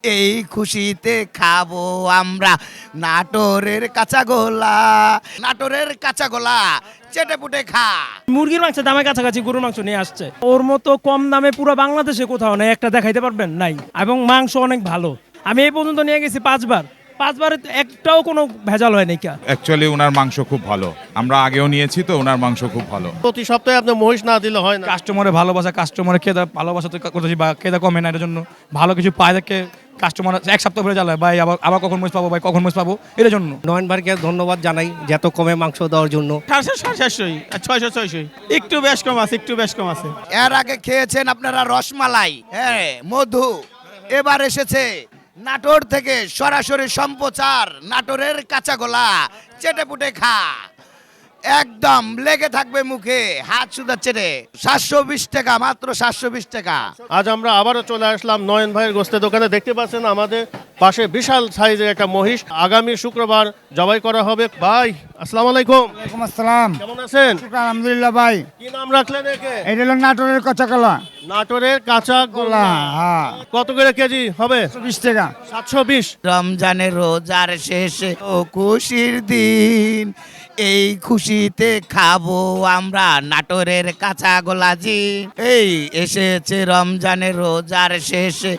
এই খুশিতে খাবো আমরা নাটোরের কাঁচা গোলা, নাটোরের কাঁচা গোলা চেটে পুটে খা। মুরগির মাংসের দামে কাছাকাছি গরুর মাংস নিয়ে আসছে। ওর মতো কম দামে পুরো বাংলাদেশে কোথাও নেই, একটা দেখাইতে পারবেন? নাই। এবং মাংস অনেক ভালো। আমি এই পর্যন্ত নিয়ে গেছি পাঁচবার একটাও কোনো ভেজাল হয় নাই। অ্যাকচুয়ালি ওনার মাংস খুব ভালো, আমরা আগেও নিয়েছি তো ওনার মাংস খুব ভালো। প্রতি সপ্তাহে আপনি মহিষ না দিলে হয় না। কাস্টমারের ভালোবাসা, কাস্টমারের খেদা ভালোবাসা তো করতেছি, বা খেদা কমে না, এটার জন্য ভালো কিছু পায় দেখে কাস্টমার এক সপ্তাহ ধরে জ্বালায়, ভাই আবার কখন মহিষ পাবো, ভাই কখন মহিষ পাবো, এটার জন্য। নয়ন ভাইকে ধন্যবাদ জানাই যে এত কমে মাংস দেওয়ার জন্য। 750 আর 600 একটু বেশ কম আছে, একটু বেশ কম আছে। এর আগে খেয়েছেন আপনারা রসমালাই, হ্যাঁ মধু, এবার এসেছে নাটোর থেকে সরাসরি সম্প্রচার নাটোরের কাঁচা গোলা চেটে পুটে খা। একদম লেগে থাকবে মুখে, হাত সুদা চেটে। 720 টাকা, মাত্র 720 টাকা। আজ আমরা আবারও চলে আসলাম নয়ন ভাইয়ের গোস্তের দোকানে। দেখতে পাচ্ছেন আমাদের পাশে বিশাল সাইজের একটা মহিষ আগামী শুক্রবার জবাই করা হবে। ভাই আসসালামু আলাইকুম। ওয়ালাইকুম আসসালাম। কেমন আছেন? আলহামদুলিল্লাহ ভাই। কি নাম রাখলেন একে? এটা হলো নাটোরের কাঁচা কলা। নাটোরের কাঁচা গোলা। হ্যাঁ, কত করে কেজি হবে? 20 টাকা। 720। রমজানের রোজার শেষে ও খুশির দিন, এই খুশিতে খাবো আমরা নাটোরের কাঁচা গোলাজি। এই এসেছে রমজানের রোজার শেষে,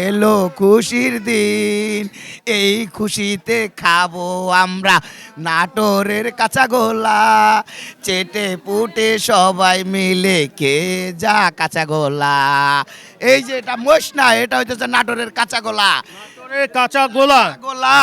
এলো খুশির দিন, এই খুশিতে খাবো আমরা নাটোরের কাঁচা গোলা চেটে পুটে সবাই মিলে কে যা কাঁচা গোলা। এই যে এটা মোষ না, এটা হইতেছে নাটোরের কাঁচা গোলা। নাটোরের কাঁচা গোলা। গোলা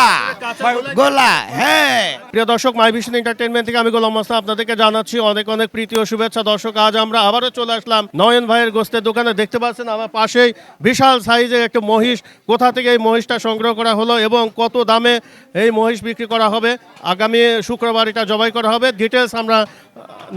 গোলা, হ্যাঁ। প্রিয় দর্শক, মাই ভিশন এন্টারটেইনমেন্ট থেকে আমি গোলাম মোস্তফা আপনাদেরকে জানাচ্ছি অনেক অনেক প্রীতি ও শুভেচ্ছা। দর্শক, আজ আমরা আবারও চলে আসলাম নয়ন ভাইয়ের গোস্তের দোকানে। দেখতে পাচ্ছেন আমার পাশেই বিশাল সাইজের একটা মহিষ। কোথা থেকে এই মহিষটা সংগ্রহ করা হলো এবং কত দামে এই মহিষ বিক্রি করা হবে, আগামী শুক্রবার এটা জবাই করা হবে, ডিটেলস আমরা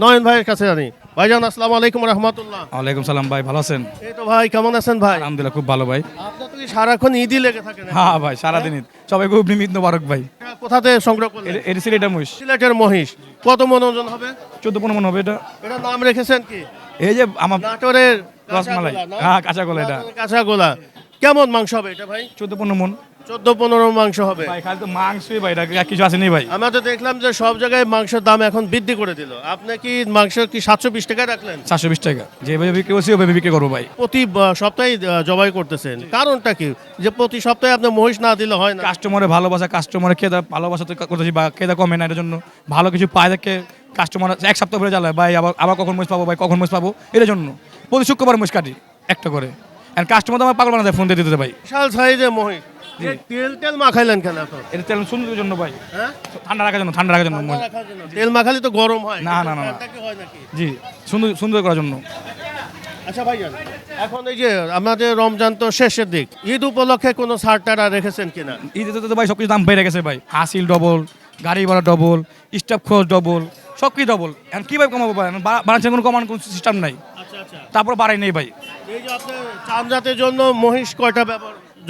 নয়ন ভাইয়ের কাছে জানি। ভাইজান আসসালামু আলাইকুম রহমতুল্লাহ। ওয়ালাইকুম সালাম ভাই, ভালো আছেন? এই তো ভাই, কেমন আছেন ভাই? আলহামদুলিল্লাহ খুব ভালো ভাই। আপনার তো কি সারাক্ষণ ঈদই লেগে থাকে না? হ্যাঁ ভাই, সারাদিনই সবাই খুব ঈদ মোবারক ভাই। এটা কোথা থেকে সংগ্রহ করলেন? এটা সিলেটের মহিষ, সিলেটের মহিষ। কত মন ওজন হবে? 14-15 মন হবে এটা। এটা নাম রেখেছেন কি? এই যে আমার নাটোরের রসমালাই, কাঁচা গোলা, না? হ্যাঁ কাঁচা গোলা এটা। নাটোরের কাঁচা গোলা। কেমন মাংস হবে এটা ভাই? 14-15 মন 14-15 মাংস হবে। ভাই। খালি তো মাংসই ভাই, এটা আর কিছু আসেনি ভাই। আমরা তো দেখলাম যে সব জায়গায় মাংসের দাম এখন বৃদ্ধি করে দিল। আপনি কি মাংস কি 720 টাকা রাখলেন? 720 টাকা যেভাবে বিক্রি করছি ওভাবে বিক্রি করবো ভাই। প্রতি সপ্তাহে জবাই করতেছেন, কারণটা কি যে প্রতি সপ্তাহে আপনি মহিষ না দিলে হয় না? কাস্টমারের ভালোবাসা, কাস্টমারের খেদা ভালোবাসা তো করতেছি, বা খেদা কমে না, এটার জন্য ভালো কিছু পায় দেখে কাস্টমার এক সপ্তাহ ধরে জ্বালায়, ভাই আবার কখন মহিষ পাবো, ভাই কখন মহিষ পাবো, এটার জন্য প্রতি শুক্রবার মহিষ কাটি একটা করে। আর কাস্টমার তো আমার পাগল বানা দেয় ফোন দিয়ে দিতে ভাই। বিশাল সাইজের মহিষ। তেল তেল মাখাইলেন কেন এখন? এটা তেল সুন্দরের জন্য ভাই, হ্যাঁ, ঠান্ডা রাখার জন্য, ঠান্ডা রাখার জন্য মহিষ। তেল মাখালি তো গরম হয়। না, না, না, না। ফ্যানটা কি হয় নাকি? জি, সুন্দর সুন্দর করার জন্য। আচ্ছা ভাইজান, এখন এই যে আমাদের রমজান তো শেষের দিক, ঈদ উপলক্ষে কোনো ছাড় টাড়া রেখেছেন কিনা? ঈদে তো ভাই সব কিছু দাম বেড়ে গেছে ভাই। হাসিল ডবল, গাড়ি ভাড়া ডবল, স্টাফ খরচ ডবল, সব কিছু ডবল। এখন কীভাবে কমাবো ভাই? বাড়াচ্ছে কোনো কমানোর কোনো সিস্টেম নাই, আচ্ছা আচ্ছা। তারপর বাড়াই নেই ভাই। এই যে আপনি চামড়াতের জন্য মহিষ কয়টা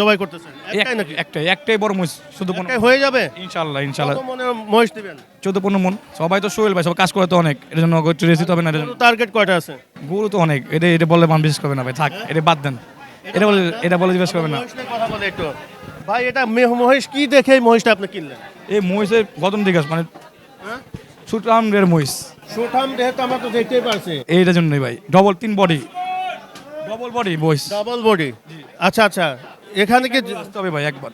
জবাই করতেছেন? একটাই নাকি? একটাই বড় মহিষ, শুধু একটাই হয়ে যাবে? ইনশাল্লাহ কত মনের মহিষ দিবেন? 14-15 মন। সবাই তো সোহেল ভাই, সব কাজ করে তো অনেক, এর জন্য একটু রেসিতে হবে না। এর জন্য টার্গেট কয়টা আছে? গরু তো অনেক, এটা বললে মানুষ বিশ্বাস করবে না ভাই, থাক এটা বাদ দেন। এটা বলে বিশ্বাস করবে না মহিষ নিয়ে কথা বলে একটু। ভাই, এটা মহিষ কি দেখে এই মহিষটা আপনি কিনলেন? এই মহিষের গতম দিকে মানে হ্যাঁ, সুটামের মহিষ, সুঠাম দেহে তো আমরা তো দেখতেই পারছি। এইটার জন্যই ভাই। ডবল 3 বডি, ডবল বডি মহিষ। Double body. আচ্ছা আচ্ছা। এখানে কি আসতে হবে ভাই একবার।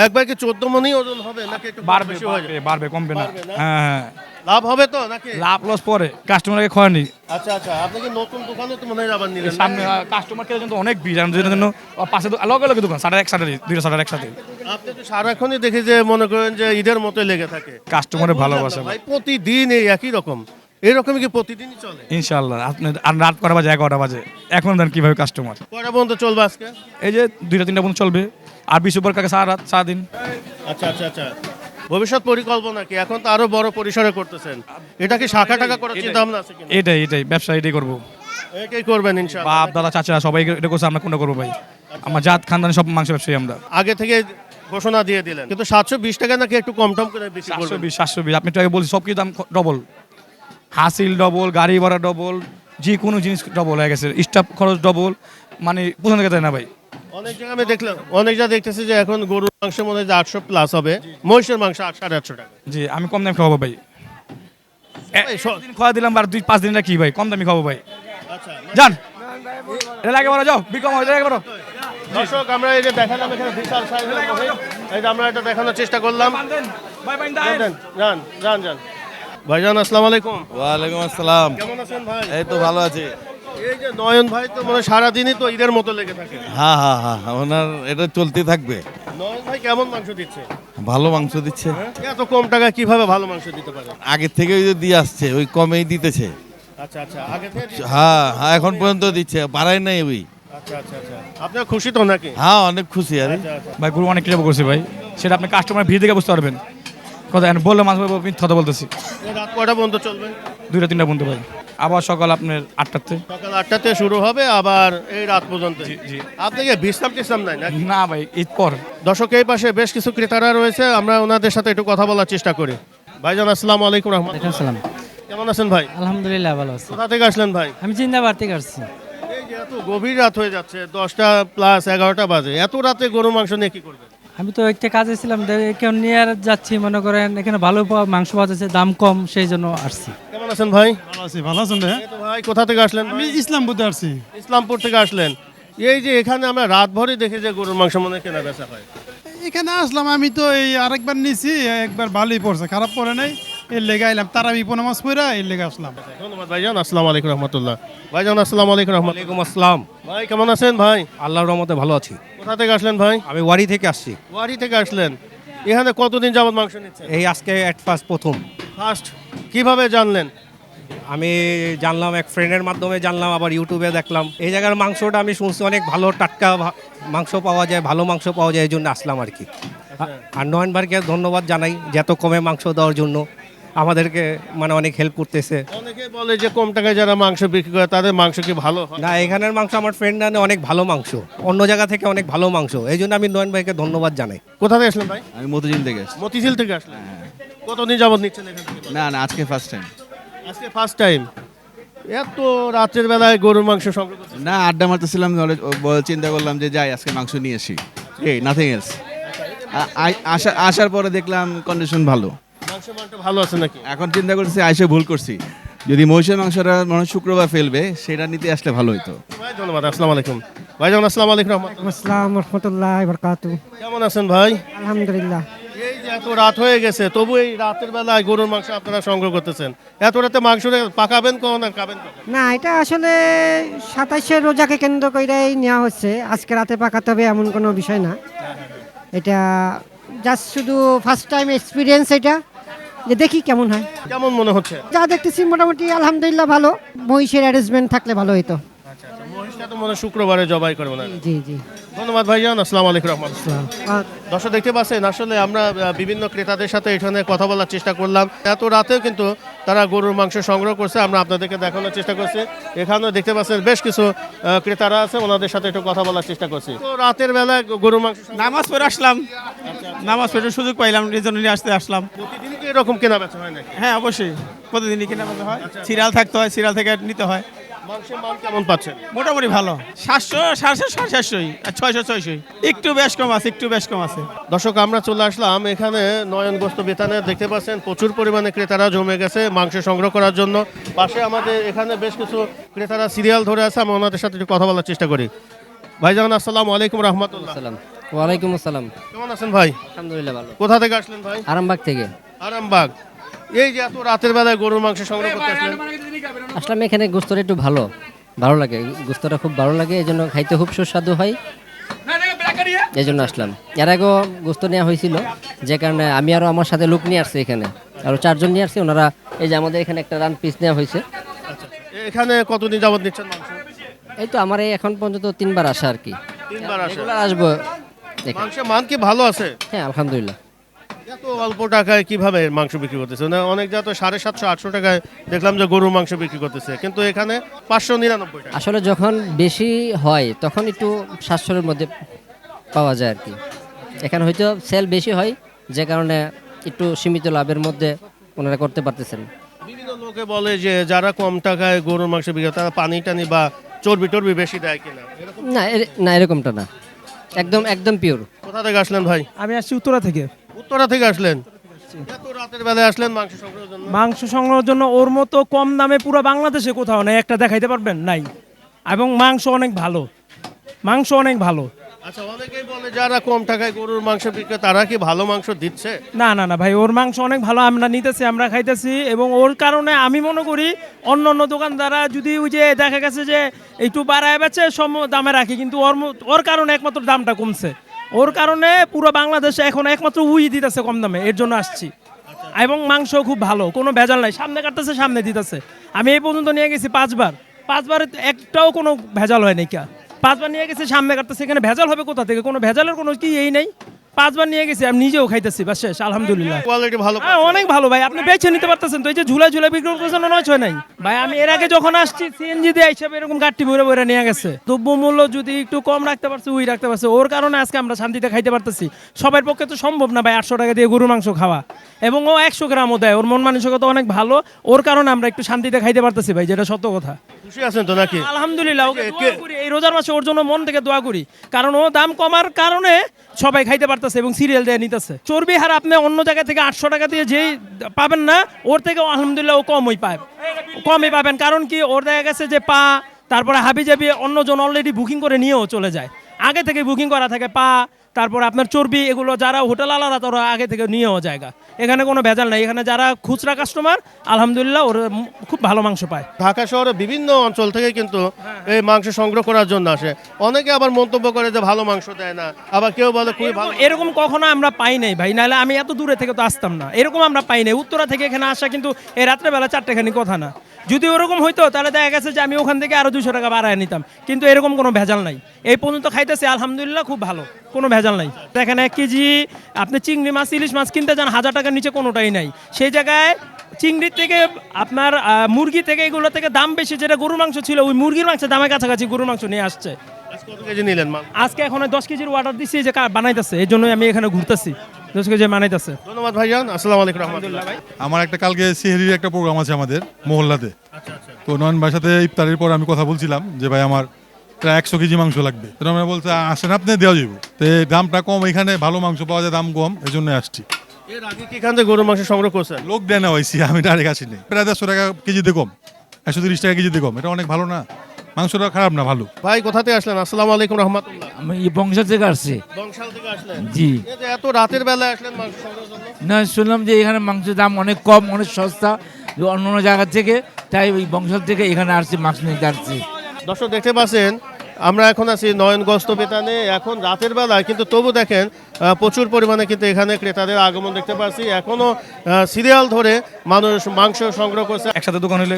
একবার কি 14 মনই ওজন হবে নাকি একটু বাড়বে বেশি হয়ে যাবে? বাড়বে কমবে না। বাড়বে না? হ্যাঁ হ্যাঁ, লাভ হবে তো নাকি? লাভ লস পরে, কাস্টমারকে খয়ানি আচ্ছা আচ্ছা। আপনি কি নতুন দোকানে তো মনে হয় আবার নিলেন? সামনে কাস্টমার কেনার জন্য অনেক ভিড়, যেটার জন্য পাশে তো লগে লগে দোকান, সাড়ে একসাথে, দুইটা সাড়ে একসাথে। আপনি তো সারাক্ষণই দেখি যে মনে করেন যে ঈদের মতো লেগে থাকে। কাস্টমারের ভালোবাসা ভাই, প্রতিদিন এই একই রকম, এরকমই কি প্রতিদিনই চলে? ইনশাল্লাহ। আপনি আর রাত করা বাজে 11টা বাজে, এখন দেন কিভাবে কাস্টমার। কয়টা পর্যন্ত চলবে আজকে? এই যে 2টা-3টা পর্যন্ত চলবে, আর 20 উপর কাকে সারা রাত সারাদিন। আচ্ছা আচ্ছা আচ্ছা। ভবিষ্যৎ পরিকল্পনা কি? এখন তো আরো বড় পরিসরে করতেছেন, এটা কি শাখা টাকা করার চিন্তা ভাবনা আছে কিনা? এটাই ব্যবসা, এটাই করবো। এটাই করবেন ইনশাআল্লাহ। বাপ দাদা চাচা সবাই এটা করছে, আমরা কোনটা করবো ভাই? আমার জাত খানদানি সব মাংস ব্যবসায়ী আমরা। আগে থেকে ঘোষণা দিয়ে দিলেন, কিন্তু 720 টাকা নাকি একটু কম টম করে বেশি করবেন? 720 আপনি তো আগে বলছি সব কিছু দাম ডবল, হাসিল ডবল, গাড়ি ভাড়া ডবল, যে কোনো জিনিস ডবল হয়ে গেছে, স্টাফ খরচ ডবল, মানে পছন্দ করতে না ভাই। অনেক জায়গায় আমি দেখলাম, অনেক জায়গায় দেখতেছি যে এখন গরুর মাংস মনে হয় যে 800+ হবে, মহিষের মাংস 800-850 টাকা। জি আমি কম দামে খাওয়াবো ভাই ভাই, দিন খাওয়া দিলাম আর 2-5 দিনটা কি ভাই কম দামি খাবো ভাই আচ্ছা, যান এটা লাগে বলো যাও বিকম এটা লাগে বলো দর্শক আমরা এই যে দেখালাম এখানে বিশাল সাইজের মহিষ, এই যে আমরা এটা দেখানোর চেষ্টা করলাম। ভাই ভাই যান যান যান ভাইজান, আসসালামু আলাইকুম। ওয়ালাইকুম আসসালাম। কেমন আছেন ভাই? এই তো ভালো আছি। এই যে নয়ন ভাই তো মানে সারাদিনই তো ঈদের মতো লেগে থাকে। হ্যাঁ হ্যাঁ হ্যাঁ ওনার এটা চলতে থাকবে। নয়ন ভাই কেমন মাংস দিচ্ছে? ভালো মাংস দিচ্ছে। এত কম টাকায় কিভাবে ভালো মাংস দিতে পারে? আগের থেকে ওই যে দিয়ে আসছে ওই কমেই দিতেছে। আচ্ছা আচ্ছা, আগে থেকে হ্যাঁ হ্যাঁ এখন পর্যন্ত দিচ্ছে, বাড়ায় নাই ওই। আচ্ছা আচ্ছা আচ্ছা, আপনার খুশি তো নাকি? হ্যাঁ অনেক খুশি আরে। আচ্ছা আচ্ছা, ভাই গরু অনেক কিছু করছি ভাই সেটা আপনি কাস্টমার ভিড় দেখে বুঝতে পারবেন কথা বললে মাছ মিথ্যা কথা বলতেছি এই রাত কয়টা পর্যন্ত চলবে? 2-3টা বলতে ভাই আবার সকাল আপনার 8টাতে সকাল 8টাতে শুরু হবে আবার এই রাত পর্যন্ত। জি। আপনি কি বিশ্রাম টিশ্রাম নাই নাকি? না ভাই ঈদ পর দর্শক এই পাশে বেশ কিছু ক্রেতারা রয়েছে, আমরা ওনাদের সাথে একটু কথা বলার চেষ্টা করি। ভাইজান আসসালামু আলাইকুম রহমতুল্লাহ। সালাম। কেমন আছেন ভাই? আলহামদুলিল্লাহ ভালো আছি। কোথা থেকে আসলেন ভাই? আমি জিন্দাবাদ থেকে আসছি। এই যে এত গভীর রাত হয়ে যাচ্ছে, 10টা+11টা বাজে, এত রাতে গরু মাংস নিয়ে কি করবেন? আমি তো একটা কাজে ছিলাম, কেউ নিয়ে আর যাচ্ছি, মনে করেন এখানে ভালো মাংস পাওয়া যাচ্ছে, দাম কম, সেই জন্য আসছি। কেমন আছেন ভাই? ভালো আছি, ভালো আছেন ভাই? এই তো ভাই কোথা থেকে আসলেন? আমি ইসলামপুরে আসছি। ইসলামপুর থেকে আসলেন। এই যে এখানে আমরা রাত ভরে দেখি যে গরুর মাংস মনে হয় কেনা বেচা হয়। এখানে আসলাম, আমি তো এই আরেকবার নিছি, একবার ভালোই পড়ছে, খারাপ পড়ে নাই, এর লেগে আইলাম, তারাবি নামাজ পড়া এর লেগে আসলাম। ধন্যবাদ ভাইজান, আসসালামু আলাইকুম রহমতুল্লাহ। ভাইজান আসসালামু আলাইকুম রহমতুল্লাহ। ওয়ালাইকুম আসসালাম। ভাই কেমন আছেন ভাই? আল্লাহর রহমতে ভালো আছি। কোথা থেকে আসলেন ভাই? আমি ওয়ারি থেকে আসছি। ওয়ারি থেকে আসলেন। এখানে কতদিন যাবত মাংস নিচ্ছেন? এই আজকে এট ফার্স্ট প্রথম ফার্স্ট কিভাবে জানলেন? আমি জানলাম, এক ফ্রেন্ডের মাধ্যমে জানলাম, আবার ইউটিউবে দেখলাম। এই জায়গার মাংসটা আমি শুনছি অনেক ভালো, টাটকা মাংস পাওয়া যায়, ভালো মাংস পাওয়া যায়, এই জন্য আসলাম আর কি। আর নয়ন ভাইকে ধন্যবাদ জানাই যে এত কমে মাংস দেওয়ার জন্য, আমাদেরকে মানে অনেক হেল্প করতেছে। অনেকে বলে যে কম টাকায় যারা মাংস বিক্রি করে তাদের মাংস কি ভালো হয়? না, এখানের মাংস আমার ফ্রেন্ড জানে অনেক ভালো মাংস, অন্য জায়গা থেকে অনেক ভালো মাংস, এই জন্য আমি নয়ন ভাইকে ধন্যবাদ জানাই। কোথা থেকে আসলেন ভাই? আমি মতিঝিল থেকে আসছি। মতিঝিল থেকে আসলেন। কতদিন যাবত নিচ্ছেন এখান থেকে? না না আজকে ফার্স্ট টাইম। আজকে ফার্স্ট টাইম। এত রাতের বেলায় গরুর মাংস সংগ্রহ করছেন? না আড্ডা মারতেছিলাম, চিন্তা করলাম যে যাই আজকে মাংস নিয়ে আসি, এই নাথিং এলস। আসার পরে দেখলাম কন্ডিশন ভালো, মাংস মানটা ভালো আছে নাকি? এখন চিন্তা করতেছি আইসে ভুল করছি, যদি মহিষের মাংসটা মনে হয় শুক্রবার ফেলবে, সেটা নিতে আসলে ভালো হতো। ভাই ধন্যবাদ, আসসালামু আলাইকুম। ভাইজান আসসালামু আলাইকুম রহমতুল্লাহ। আসসালাম রহমতুল্লাহ বরকাতু। কেমন আছেন ভাই? আলহামদুলিল্লাহ। এই যে এত রাত হয়ে গেছে, তবু এই রাতের বেলায় গরুর মাংস আপনারা সংগ্রহ করতেছেন। এত রাতে মাংস পাকাবেন কখন আর খাবেন কখন? না, এটা আসলে 27 রোজাকে কেন্দ্র করেই নেওয়া হচ্ছে। আজকে রাতে পাকাতে হবে এমন কোনো বিষয় না, এটা জাস্ট শুধু ফার্স্ট টাইম এক্সপিরিয়েন্স, এটা যে দেখি কেমন হয়। কেমন মনে হচ্ছে? যা দেখতেছি মোটামুটি আলহামদুলিল্লাহ ভালো। মহিষের অ্যারেঞ্জমেন্ট থাকলে ভালো হতো। মহিষটা তো মনে হয় শুক্রবারে জবাই করবো না? জি জি। ধন্যবাদ ভাইজান, আসসালামু আলাইকুম রহমতুল্লাহ। আর দর্শক দেখতে পাচ্ছেন, আসলে আমরা বিভিন্ন ক্রেতাদের সাথে এখানে কথা বলার চেষ্টা করলাম। এত রাতেও কিন্তু তারা গরুর মাংস সংগ্রহ করছে, আমরা আপনাদেরকে দেখানোর চেষ্টা করছি। এখানেও দেখতে পাচ্ছেন বেশ কিছু ক্রেতারা আছে, ওনাদের সাথে একটু কথা বলার চেষ্টা করছি। তো রাতের বেলায় গরুর মাংস নামাজ পড়ে আসলাম, নামাজ পড়ে সুযোগ পাইলাম, এই জন্য নিয়ে আসলাম। প্রতিদিনই কি এরকম কেনা বেচা হয় নাকি? হ্যাঁ অবশ্যই প্রতিদিনই কেনা বেচা হয়, সিরিয়াল থাকতে হয়, সিরিয়াল থেকে নিতে হয়। মাংসের মান কেমন পাচ্ছেন? মোটামুটি ভালো, 700, 750, 750, আর 600, 600, একটু বেশ কম আছে, একটু বেশ কম আছে। দর্শক আমরা চলে আসলাম এখানে নয়ন গোস্ত বিতানে, দেখতে পাচ্ছেন প্রচুর পরিমাণে ক্রেতারা জমে গেছে মাংস সংগ্রহ করার জন্য। পাশে আমাদের এখানে বেশ কিছু ক্রেতারা সিরিয়াল ধরে আছে, আমি ওনাদের সাথে একটু কথা বলার চেষ্টা করি। ভাইজান আসসালামু আলাইকুম রহমতুল্লাহ। ওয়ালাইকুম আসসালাম। কেমন আছেন ভাই? আলহামদুলিল্লাহ ভালো। কোথা থেকে আসলেন ভাই? আরামবাগ থেকে আরামবাগ। এই যে এত রাতের বেলায় গরুর মাংস সংগ্রহ করতে আসলেন? আসলাম, এখানে গোস্তটা একটু ভালো লাগে, গোস্তটা খুব ভালো লাগে, এই জন্য খাইতে খুব সুস্বাদু হয়, এই জন্য আসলাম। এর আগেও গোস্ত নেওয়া হয়েছিল, যে কারণে আমি আরও আমার সাথে লোক নিয়ে আসছি, এখানে আরও 4 জন নিয়ে আসছি। ওনারা এই যে আমাদের এখানে একটা রান পিস নেওয়া হয়েছে। এখানে কতদিন যাবত নিচ্ছেন মাংস? এই তো আমার এই এখন পর্যন্ত 3বার আসা আর কি, 3বার আসে। রেগুলার আসবো। মাংসের মান কি ভালো আছে? হ্যাঁ আলহামদুলিল্লাহ। এত অল্প টাকায় কিভাবে মাংস বিক্রি করতেছে? না অনেক জায়গা তো 750, 800 টাকায় দেখলাম যে গরুর মাংস বিক্রি করতেছে, কিন্তু এখানে 599 টাকা। আসলে যখন বেশি হয় তখন একটু 700-এর মধ্যে পাওয়া যায় আর কি। এখানে হয়তো সেল বেশি হয়, যে কারণে একটু সীমিত লাভের মধ্যে ওনারা করতে পারতেছেন। বিভিন্ন লোকে বলে যে যারা কম টাকায় গরুর মাংস বিক্রি করে তারা পানি টানি বা চর্বি টর্বি বেশি দেয় কিনা, না এরকমটা না। একদম একদম পিওর। কোথা থেকে আসলেন ভাই? আমি আসছি উত্তরা থেকে। উত্তরা থেকে আসলেন, এত রাতের বেলায় আসলেন মাংস সংগ্রহের জন্য? মাংস সংগ্রহের জন্য ওর মতো কম দামে পুরো বাংলাদেশে কোথাও নেই, একটা দেখাইতে পারবেন? নাই। এবং মাংস অনেক ভালো, মাংস অনেক ভালো। আচ্ছা, অনেকেই বলে যারা কম টাকায় গরুর মাংস বিক্রি তারা কি ভালো মাংস দিচ্ছে? না না না ভাই, ওর মাংস অনেক ভালো, আমরা নিতেছি, আমরা খাইতেছি। এবং ওর কারণে আমি মনে করি অন্য অন্য দোকানদাররা যদি ওই যে দেখা গেছে যে একটু বাড়ায় বেচে সম দামে রাখি, কিন্তু ওর কারণে একমাত্র দামটা কমছে। ওর কারণে পুরো বাংলাদেশে এখন একমাত্র উই দিতেছে কম দামে, এর জন্য আসছি। এবং মাংস খুব ভালো, কোনো ভেজাল নাই, সামনে কাটতেছে সামনে দিতেছে। আমি এই পর্যন্ত নিয়ে গেছি 5 বার, 5বারে একটাও কোনো ভেজাল হয় নাই। 5বার নিয়ে গেছি, সামনে কাটতেছে, এখানে ভেজাল হবে কোথা থেকে? কোনো ভেজালের কোনো কি এই নেই। 5বার নিয়ে গেছি, আমি নিজেও খাইতেছি, বাস শেষ, আলহামদুলিল্লাহ। কোয়ালিটি ভালো? হ্যাঁ অনেক ভালো ভাই, আপনি বেছে নিতে পারতেছেন তো। এই যে ঝুলা ঝুলা বিক্রি করতেছেন, নয় ছয় নাই ভাই। আমি এর আগে যখন আসছি সিএনজি দিয়ে হিসাবে এরকম গাড়ি ভরে ভরে নিয়ে গেছে। দ্রব্যমূল্য যদি একটু কম রাখতে পারছে, উই রাখতে পারছে, ওর কারণে আজকে আমরা শান্তিতে খাইতে পারতেছি। সবার পক্ষে তো সম্ভব না ভাই 800 টাকা দিয়ে গরুর মাংস খাওয়া, এবং ও 100 গ্রামও দেয়। ওর মন মানসিকতা অনেক ভালো, ওর কারণে আমরা একটু শান্তিতে খাইতে পারতেছি ভাই, যেটা সত্য কথা। খুশি আছেন তো নাকি? আলহামদুলিল্লাহ, ওকে দোয়া করি এই রোজার মাসে ওর জন্য মন থেকে দোয়া করি, কারণ ও দাম কমার কারণে সবাই খাইতে পারতেছে এবং সিরিয়াল দিয়ে নিতেছে। চর্বি হার আপনি অন্য জায়গা থেকে 800 টাকা দিয়ে যেই পাবেন না, ওর থেকে আলহামদুলিল্লাহ ও কমই পাবেন। কারণ কি, ওর দেখা গেছে যে পা, তারপরে হাবি জাবি অন্যজন অলরেডি বুকিং করে নিয়েও চলে যায়, আগে থেকে বুকিং করা থাকে পা, তারপর আপনার চর্বি, এগুলো যারা হোটেল আলাদা তারা আগে থেকে নিয়েও জায়গা। এখানে কোনো ভেজাল নাই, এখানে যারা খুচরা কাস্টমার আলহামদুলিল্লাহ ওরা খুব ভালো মাংস পায়। ঢাকা শহরে বিভিন্ন অঞ্চল থেকে কিন্তু এই মাংস সংগ্রহ করার জন্য আসে। অনেকে আবার মন্তব্য করে যে ভালো মাংস দেয় না, আবার কেউ বলে খুবই ভালো। এরকম কখনো আমরা পাই নাই ভাই, নাহলে আমি এত দূরে থেকে তো আসতাম না। এরকম আমরা পাই নাই, উত্তরা থেকে এখানে আসা কিন্তু এই রাত্রেবেলা 4টেখানি কথা না। যদি ওরকম হইতো তাহলে দেখা গেছে যে আমি ওখান থেকে আরো 200 টাকা বাড়ায় নিতাম, কিন্তু এরকম কোনো ভেজাল নাই। এই পর্যন্ত খাইতেছি আলহামদুলিল্লাহ, খুব ভালো, কোনো ভেজাল নাই। দেখেন 1 কেজি আপনি চিংড়ি মাছ, ইলিশ মাছ কিনতে যান 1000 টাকার নিচে কোনোটাই নাই। সেই জায়গায় চিংড়ির থেকে আপনার মুরগি থেকে এগুলো থেকে দাম বেশি। যেটা গরুর মাংস ছিল, ওই মুরগির মাংসের দামের কাছাকাছি গরুর মাংস নিয়ে আসছে। কত কেজি নিলেন মাংস? আজকে এখন 10 কেজির অর্ডার দিচ্ছি, যে বানাইতেছে, এই জন্যই আমি এখানে ঘুরতেছি। 10 কেজি বানাইতেছে। ধন্যবাদ ভাইজান, আসসালামু আলাইকুম রহমতুল্লাহ। ভাই আমার একটা কালকে সিহরির একটা প্রোগ্রাম আছে আমাদের মহল্লাতে। তো নয়ন ভাইয়ের সাথে ইফতারের পর আমি কথা বলছিলাম যে ভাই আমার প্রায় 100 কেজি মাংস লাগবে। তো নয়ন ভাই বলছে আসেন আপনি দেওয়া যাবো। তো দামটা কম, এখানে ভালো মাংস পাওয়া যায়, দাম কম, এই জন্য আসছি। এর আগে কি এখান থেকে গরুর মাংস সংগ্রহ করছেন? লোক দেয় না হয়েছি, আমি ডাইরেক্ট আসিনি। প্রায় 150 টাকা কেজিতে কম, 130 টাকা কেজিতে কম, এটা অনেক ভালো না, মাংসটা খারাপ না, ভালো। ভাই কোথা থেকে আসলেন? আসসালামু আলাইকুম রহমতুল্লাহ। আমি বংশাল থেকে আসছি। বংশাল থেকে আসলেন? জি। এই যে এত রাতের বেলায় আসলেন মাংস সংগ্রহের জন্য? না, শুনলাম যে এখানে মাংসের দাম অনেক কম, অনেক সস্তা অন্য অন্য জায়গা থেকে, তাই ওই বংশাল থেকে এখানে আসছি, মাংস নিতে আসছি। দর্শক দেখতে পাচ্ছেন আমরা এখন আছি নয়ন গোস্তবেতানে। এখন রাতের বেলায় কিন্তু তবু দেখেন প্রচুর পরিমাণে কিন্তু এখানে ক্রেতাদের আগমন দেখতে পাচ্ছি। এখনো সিরিয়াল ধরে মানুষ মাংস সংগ্রহ করছে। একসাথে দোকান হলে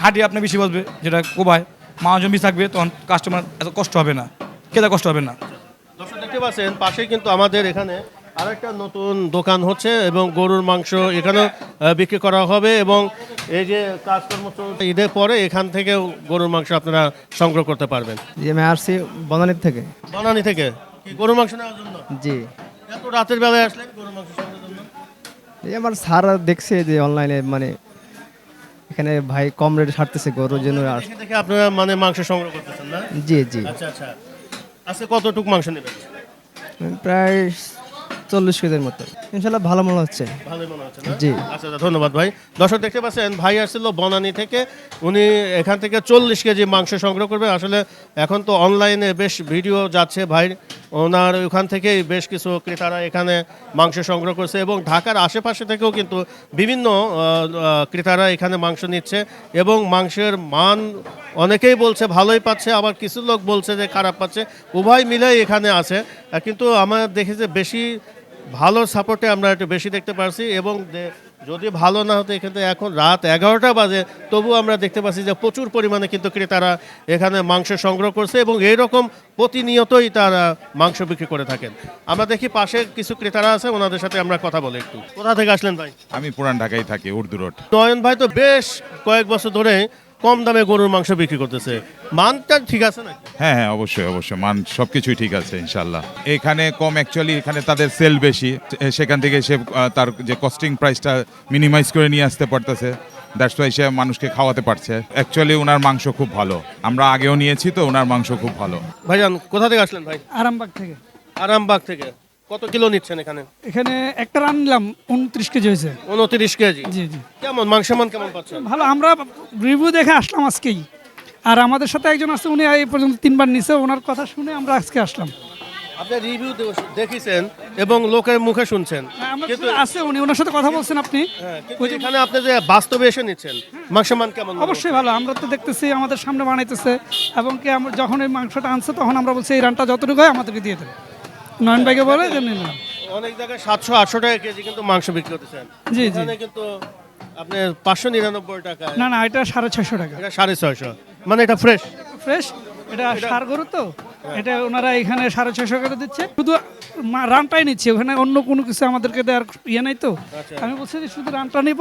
খাটি আপনি বেশি বসবে, যেটা কোবায় মানুষজন বেশি থাকবে, তখন কাস্টমার এত কষ্ট হবে না, ক্রেতা কষ্ট হবে না। দর্শক দেখতে পাচ্ছেন পাশে কিন্তু আমাদের এখানে আরেকটা নতুন দোকান হচ্ছে, এবং গরুর মাংস এখানেও বিক্রি করা হবে। এবং এই যে কাজকর্ম চলছে, ঈদের পরে এখান থেকেও গরুর মাংস আপনারা সংগ্রহ করতে পারবেন। জি, আমি আসছি বনানী থেকে। বনানী থেকে কি গরুর মাংস নেওয়ার জন্য? জি। এত রাতের বেলায় আসলেন গরুর মাংস সংগ্রহের জন্য? এই আমার স্যার দেখছে যে অনলাইনে, মানে এখানে ভাই কম রেটে ছাড়তেছে গরুর জন্য। দেখে দেখে আপনারা মানে মাংস সংগ্রহ করতেছেন না? জি জি। আচ্ছা আচ্ছা, আজকে কতটুকু মাংস নেবেন? প্রায় 40 কেজির মতো, ইনশাল্লাহ ভালো মনে হচ্ছে। ভালোই মনে হচ্ছে না? জি। আচ্ছা, ধন্যবাদ ভাই। দর্শক দেখতে পাচ্ছেন ভাই আসছিল বনানী থেকে, উনি এখান থেকে 40 কেজি মাংস সংগ্রহ করবে। আসলে এখন তো অনলাইনে বেশ ভিডিও যাচ্ছে ভাই, ওনার ওখান থেকেই বেশ কিছু ক্রেতারা এখানে মাংস সংগ্রহ করছে, এবং ঢাকার আশেপাশে থেকেও কিন্তু বিভিন্ন ক্রেতারা এখানে মাংস নিচ্ছে, এবং মাংসের মান অনেকেই বলছে ভালোই পাচ্ছে, আবার কিছু লোক বলছে যে খারাপ পাচ্ছে। উভয় মিলেই এখানে আছে, কিন্তু আমার দেখি যে বেশি ভালো সাপোর্টে আমরা একটু বেশি দেখতে পারছি। এবং যদি ভালো না হতো, এখানে এখন রাত 11টা বাজে, তবু আমরা দেখতে পাচ্ছি যে প্রচুর পরিমাণে কিন্তু ক্রেতারা এখানে মাংস সংগ্রহ করছে, এবং এইরকম প্রতিনিয়তই তারা মাংস বিক্রি করে থাকেন। আমরা দেখি পাশে কিছু ক্রেতারা আছে, ওনাদের সাথে আমরা কথা বলি একটু। কোথা থেকে আসলেন ভাই? আমি পুরান ঢাকায় থাকি, উর্দু রোড। নয়ন ভাই তো বেশ কয়েক বছর ধরে কম দামে গরুর মাংস বিক্রি করতেছে, মানটা ঠিক আছে না? হ্যাঁ হ্যাঁ, অবশ্যই অবশ্যই, মান সবকিছুই ঠিক আছে ইনশাল্লাহ। এখানে কম, অ্যাকচুয়ালি এখানে তাদের সেল বেশি, সেখান থেকে সে তার যে কস্টিং প্রাইসটা মিনিমাইজ করে নিয়ে আসতে পারতেছে। দ্যাটস ওয়াই সে মানুষকে খাওয়াতে পারছে। অ্যাকচুয়ালি ওনার মাংস খুব ভালো, আমরা আগেও নিয়েছি, তো ওনার মাংস খুব ভালো। ভাইজান কোথা থেকে আসলেন ভাই? আরামবাগ থেকে। আরামবাগ থেকে। কত কিলো নিচ্ছেন এখানে? এখানে একটা রান নিলাম 29 কেজি হয়েছে। 29 কেজি। জি জি। কেমন মাংসের মান কেমন পাচ্ছেন? ভালো, আমরা রিভিউ দেখে আসলাম আজকেই। আর আমাদের সাথে একজন আছে, উনি এই পর্যন্ত 3বার নিছে, ওনার কথা শুনে আমরা আজকে আসলাম। আপনি রিভিউ দেখেছেন এবং লোকের মুখে শুনছেন, কিন্তু আছে উনি, ওনার সাথে কথা বলছেন আপনি। কিন্তু এখানে আপনি যে বাস্তবে এসে নিচ্ছেন মাংসের মান কেমন? অবশ্যই ভালো, আমরা তো দেখতেছি আমাদের সামনে বানাইতেছে, এবং কি আমরা যখন এই মাংসটা আনছে তখন আমরা বলছি এই রানটা যতটুকু হয় আমাদেরকে দিয়ে দেন। নয়ন ভাইকে বলে যে নিলাম। অনেক জায়গায় 700-800 টাকা কেজি কিন্তু মাংস বিক্রি করতেছেন। জি জি। এখানে কিন্তু আপনি 599 টাকা। না না, এটা 650 টাকা। এটা 650, মানে এটা ফ্রেশ ফ্রেশ। এটা সার গরু তো, এটা ওনারা এখানে 650 করে দিচ্ছে। শুধু রানটাই নিচ্ছে, ওখানে অন্য কোনো কিছু আমাদেরকে দেওয়ার ইয়ে নাই তো। আমি বলছি যে শুধু রানটা নিব,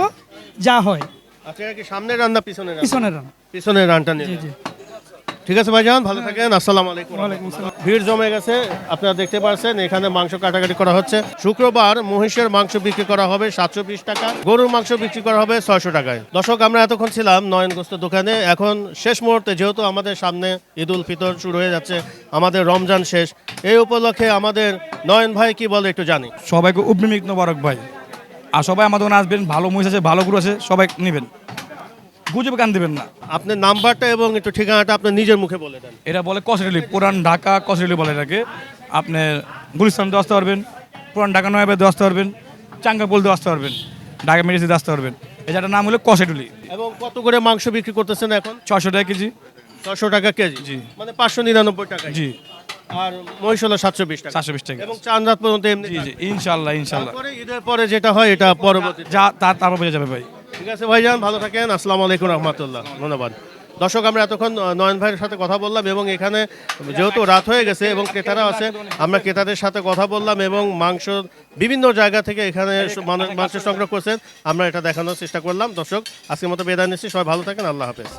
যা হয়। আচ্ছা, কি সামনের রান না পিছনের রান? পিছনের রান। পিছনের রানটা নিয়ে। জি জি। ঠিক আছে ভাইজান, ভালো থাকেন। আসসালামু আলাইকুম। ওয়ালাইকুম আসসালাম। ভিড় জমে গেছে, আপনারা দেখতে পাচ্ছেন এখানে মাংস কাটাকাটি করা হচ্ছে। শুক্রবার মহিষের মাংস বিক্রি করা হবে 720 টাকা, গরুর মাংস বিক্রি করা হবে 600 টাকায়। দর্শক, আমরা এতক্ষণ ছিলাম নয়ন গোস্ত দোকানে। এখন শেষ মুহূর্তে, যেহেতু আমাদের সামনে ঈদ উল ফিতর শুরু হয়ে যাচ্ছে, আমাদের রমজান শেষ, এই উপলক্ষে আমাদের নয়ন ভাই কি বলে একটু জানি। সবাইকে উবমিক মোবারক ভাই। আর সবাই আমাদের ওখানে আসবেন, ভালো মহিষ আছে, ভালো গরু আছে, সবাই নেবেন, গুজবে কান দেবেন না। আপনার নাম্বারটা এবং একটু ঠিকানাটা আপনার নিজের মুখে বলে দেন। এটা বলে কসরেলি, পুরান ঢাকা কসরেলি বলে এটাকে। আপনি গুলিস্তান দিয়ে আসতে পারবেন, পুরান ঢাকা নয়াবাদ দিয়ে আসতে পারবেন, চাঙ্গাপুল দিয়ে আসতে পারবেন, ঢাকা মেডিসি দিয়ে আসতে পারবেন। এই জায়গাটার নাম হলো কসেটুলি। এবং কত করে মাংস বিক্রি করতেছেন এখন? 600 টাকা কেজি। 600 টাকা কেজি, জি, মানে 599 টাকা। জি। আর মহিষ হলো 720 টাকা। 720 টাকা। এবং চাঁদ রাত পর্যন্ত এমনি। জি জি, ইনশাআল্লাহ ইনশাআল্লাহ। তারপরে ঈদের পরে যেটা হয় এটা পরবর্তী যা তারপর বোঝা যাবে ভাই। ঠিক আছে ভাইজান, ভালো থাকেন। আসসালামু আলাইকুম রহমতুল্লাহ, ধন্যবাদ। দর্শক, আমরা এতক্ষণ নয়ন ভাইয়ের সাথে কথা বললাম, এবং এখানে যেহেতু রাত হয়ে গেছে এবং ক্রেতারা আছে, আমরা ক্রেতাদের সাথে কথা বললাম, এবং মাংস বিভিন্ন জায়গা থেকে এখানে মাংস সংগ্রহ করছেন, আমরা এটা দেখানোর চেষ্টা করলাম। দর্শক, আজকের মতো বিদায় নিচ্ছি, সবাই ভালো থাকেন, আল্লাহ হাফেজ।